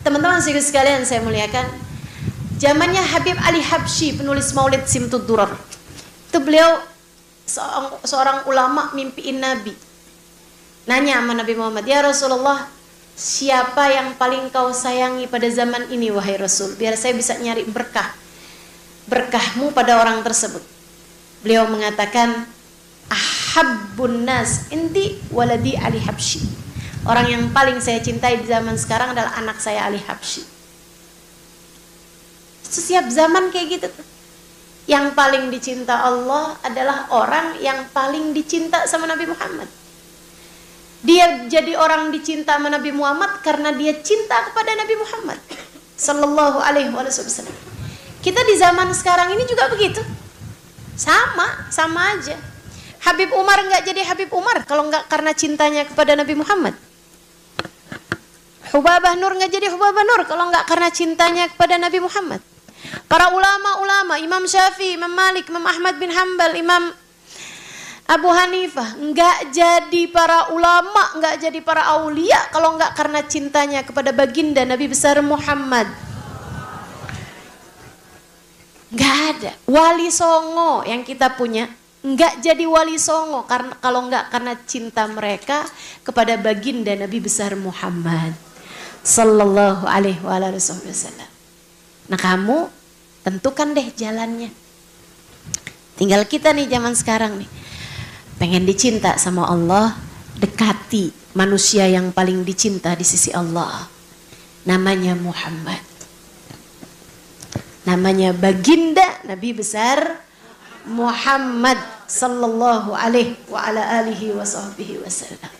Teman-teman sekalian saya muliakan, zamannya Habib Ali Habsyi, penulis Maulid Simtud Durar, itu beliau seorang ulama mimpiin Nabi. Nanya sama Nabi Muhammad, "Ya Rasulullah, siapa yang paling kau sayangi pada zaman ini wahai Rasul, biar saya bisa nyari berkahmu pada orang tersebut." Beliau mengatakan, "Ahabbun nas inti waladi Ali Habsyi." Orang yang paling saya cintai di zaman sekarang adalah anak saya Ali Habsyi. Setiap zaman kayak gitu tuh. Yang paling dicinta Allah adalah orang yang paling dicinta sama Nabi Muhammad. Dia jadi orang dicinta sama Nabi Muhammad karena dia cinta kepada Nabi Muhammad sallallahu alaihi wasallam. Kita di zaman sekarang ini juga begitu. Sama aja. Habib Umar nggak jadi Habib Umar kalau nggak karena cintanya kepada Nabi Muhammad. Hubabah Nur nggak jadi Hubabah Nur kalau nggak karena cintanya kepada Nabi Muhammad. Para ulama-ulama, Imam Syafi'i, Imam Malik, Imam Ahmad bin Hanbal, Imam Abu Hanifah nggak jadi para ulama, nggak jadi para aulia kalau nggak karena cintanya kepada baginda Nabi besar Muhammad. Nggak ada. Wali Songo yang kita punya nggak jadi wali Songo karena kalau nggak karena cinta mereka kepada baginda Nabi besar Muhammad sallallahu alaihi wasallam. Nah, kamu tentukan deh jalannya. Tinggal kita nih zaman sekarang nih, pengen dicinta sama Allah, dekati manusia yang paling dicinta di sisi Allah. Namanya Muhammad. Namanya baginda Nabi besar Muhammad sallallahu alaihi wa ala alihi wa sahbihi wasallam.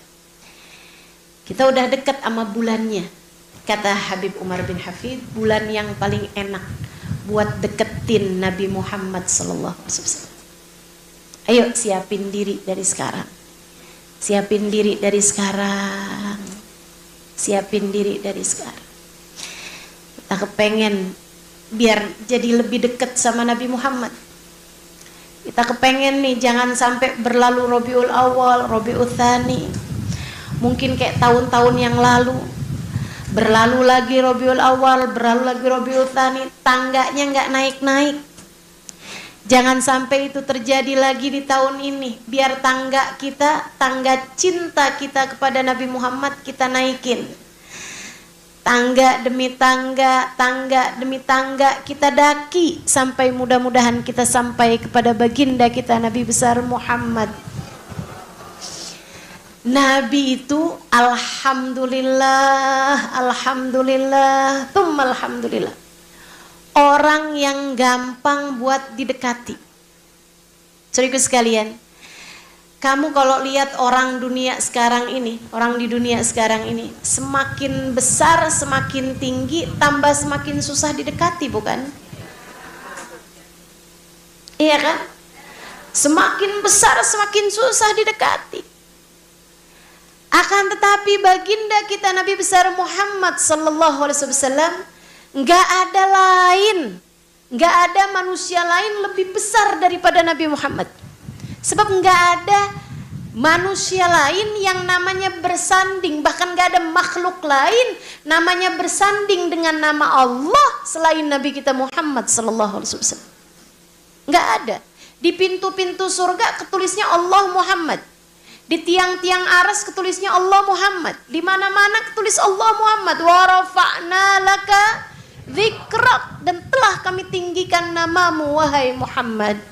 Kita udah dekat sama bulannya. Kata Habib Umar bin Hafid, bulan yang paling enak buat deketin Nabi Muhammad sallallahu alaihi wasallam. Ayo siapin diri dari sekarang. Siapin diri dari sekarang. Siapin diri dari sekarang. Kita kepengen biar jadi lebih dekat sama Nabi Muhammad. Kita kepengen nih jangan sampai berlalu Rabiul Awal, Rabiul Tsani. Mungkin kayak tahun-tahun yang lalu. Berlalu lagi Rabiul Awal, berlalu lagi Rabiul Tsani, tangganya nggak naik-naik. Jangan sampai itu terjadi lagi di tahun ini. Biar tangga kita, tangga cinta kita kepada Nabi Muhammad kita naikin. Tangga demi tangga, tangga demi tangga kita daki sampai mudah-mudahan kita sampai kepada baginda kita Nabi besar Muhammad. Nabi itu alhamdulillah, alhamdulillah, tsumma alhamdulillah. Orang yang gampang buat didekati. Saudaraku sekalian, kamu kalau lihat orang dunia sekarang ini, orang di dunia sekarang ini, semakin besar, semakin tinggi, tambah semakin susah didekati, bukan? Iya kan? Semakin besar, semakin susah didekati. Akan tetapi baginda kita Nabi besar Muhammad sallallahu alaihi wasallam nggak ada lain, nggak ada manusia lain lebih besar daripada Nabi Muhammad. Sebab nggak ada manusia lain yang namanya bersanding, bahkan nggak ada makhluk lain namanya bersanding dengan nama Allah selain Nabi kita Muhammad sallallahu alaihi wasallam. Nggak ada. Di pintu-pintu surga ketulisnya Allah Muhammad. Di tiang-tiang aras ketulisnya Allah Muhammad. Di mana-mana ketulis Allah Muhammad. Wa rafa'na laka dzikrak, dan telah kami tinggikan namamu wahai Muhammad.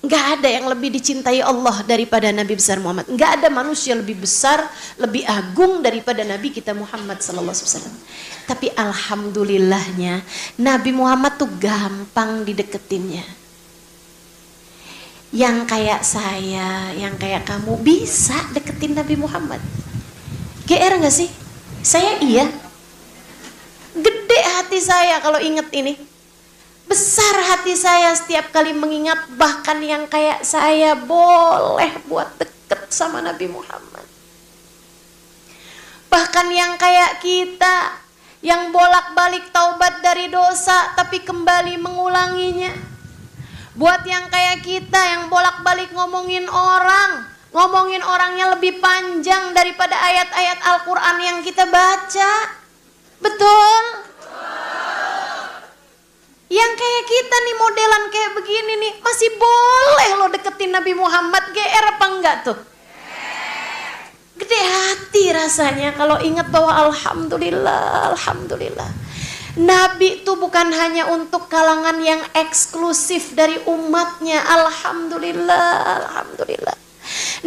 Enggak ada yang lebih dicintai Allah daripada Nabi besar Muhammad. Enggak ada manusia lebih besar, lebih agung daripada Nabi kita Muhammad sallallahu alaihi wasallam. Tapi alhamdulillahnya Nabi Muhammad tuh gampang dideketinnya. Yang kayak saya, yang kayak kamu bisa deketin Nabi Muhammad. GR gak sih? Saya iya. Gede hati saya kalau inget ini. Besar hati saya setiap kali mengingat, bahkan yang kayak saya boleh buat deket sama Nabi Muhammad. Bahkan yang kayak kita, yang bolak-balik taubat dari dosa tapi kembali mengulanginya. Buat yang kayak kita yang bolak-balik ngomongin orang, ngomongin orangnya lebih panjang daripada ayat-ayat Al-Quran yang kita baca. Betul? Yang kayak kita nih, modelan kayak begini nih, masih boleh lo deketin Nabi Muhammad. GR apa enggak tuh? Gede hati rasanya kalau ingat bahwa alhamdulillah, alhamdulillah, Nabi itu bukan hanya untuk kalangan yang eksklusif dari umatnya. Alhamdulillah, alhamdulillah.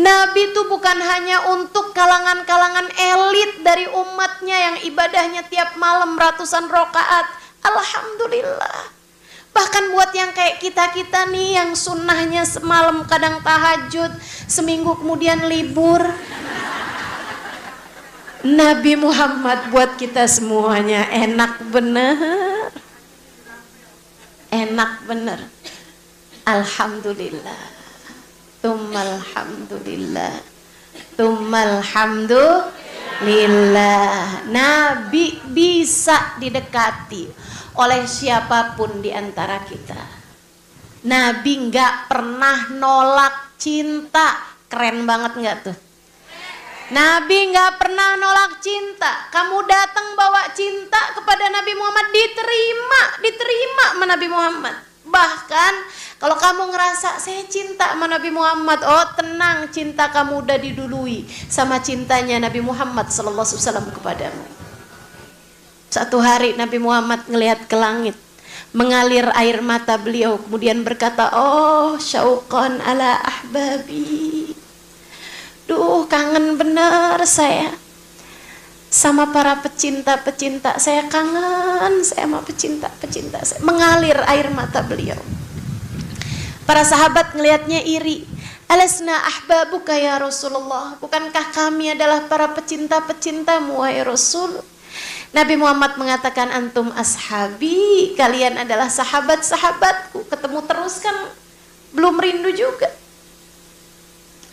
Nabi itu bukan hanya untuk kalangan-kalangan elit dari umatnya yang ibadahnya tiap malam ratusan rakaat. Alhamdulillah. Bahkan buat yang kayak kita-kita nih, yang sunnahnya semalam kadang tahajud, seminggu kemudian libur, Nabi Muhammad buat kita semuanya enak bener. Enak bener. Alhamdulillah. Tummalhamdulillah. Tummalhamdulillah. Nabi bisa didekati oleh siapapun di antara kita. Nabi nggak pernah nolak cinta. Keren banget nggak tuh? Nabi nggak pernah nolak cinta. Kamu datang bawa cinta kepada Nabi Muhammad, diterima sama Nabi Muhammad. Bahkan kalau kamu ngerasa saya cinta sama Nabi Muhammad, oh tenang, cinta kamu udah didului sama cintanya Nabi Muhammad SAW kepadamu. Satu hari Nabi Muhammad ngelihat ke langit, mengalir air mata beliau, kemudian berkata, oh syauqan ala ahbabi. Duh, kangen bener saya sama para pecinta-pecinta. Saya kangen, saya sama pecinta-pecinta saya. Mengalir air mata beliau. Para sahabat ngelihatnya iri. Alasna ahbabuka ya Rasulullah. Bukankah kami adalah para pecinta-pecintamu wahai Rasul? Nabi Muhammad mengatakan, antum ashabi, kalian adalah sahabat-sahabatku. Ketemu terus kan belum rindu juga.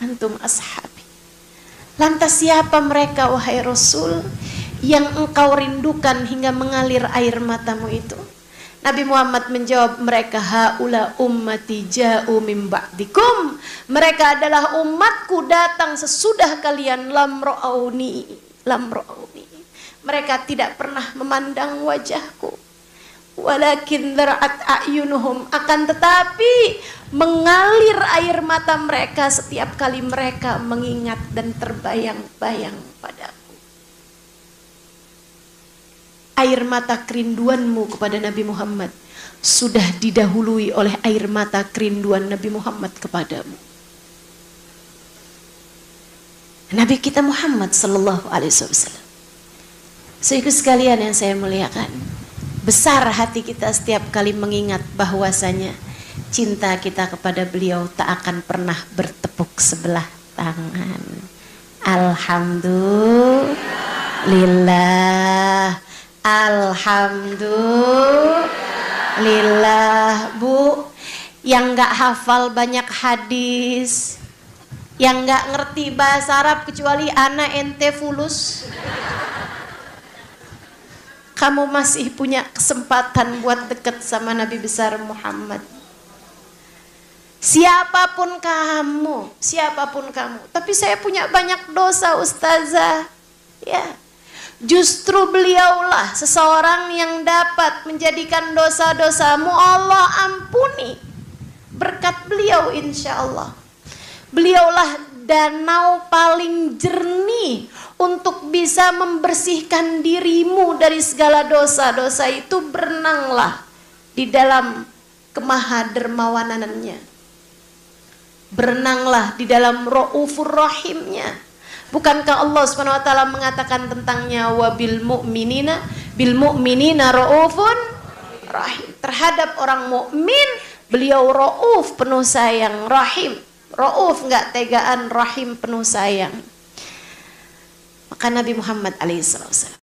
Antum ashabi. Lantas siapa mereka wahai Rasul yang engkau rindukan hingga mengalir air matamu itu? Nabi Muhammad menjawab, mereka haula ummati ja'u min ba'dikum. Mereka adalah umatku datang sesudah kalian, lam ra'auni. Mereka tidak pernah memandang wajahku. Walakin dar'at a'yunuhum, akan tetapi mengalir air mata mereka setiap kali mereka mengingat dan terbayang-bayang padaku. Air mata kerinduanmu kepada Nabi Muhammad sudah didahului oleh air mata kerinduan Nabi Muhammad kepadamu. Nabi kita Muhammad sallallahu alaihi wasallam. Saudara sekalian yang saya muliakan, besar hati kita setiap kali mengingat bahwasanya cinta kita kepada beliau tak akan pernah bertepuk sebelah tangan. Alhamdulillah. Alhamdulillah. Bu, yang gak hafal banyak hadis, yang gak ngerti bahasa Arab kecuali ana ente fulus, kamu masih punya kesempatan buat deket sama Nabi besar Muhammad. Siapapun kamu. Tapi saya punya banyak dosa ustazah. Ya, justru beliaulah seseorang yang dapat menjadikan dosa-dosamu Allah ampuni. Berkat beliau insya Allah. Beliaulah danau paling jernih untuk bisa membersihkan dirimu dari segala dosa-dosa itu. Berenanglah di dalam kemahadermawanannya. Berenanglah di dalam Raufur Rahimnya. Bukankah Allah SWT mengatakan tentangnya, wabil mu'minina raufun rahim. Terhadap orang mukmin beliau rauf, penuh sayang, rahim. Rauf enggak tegaan, rahim penuh sayang. Maka Nabi Muhammad alaihissalam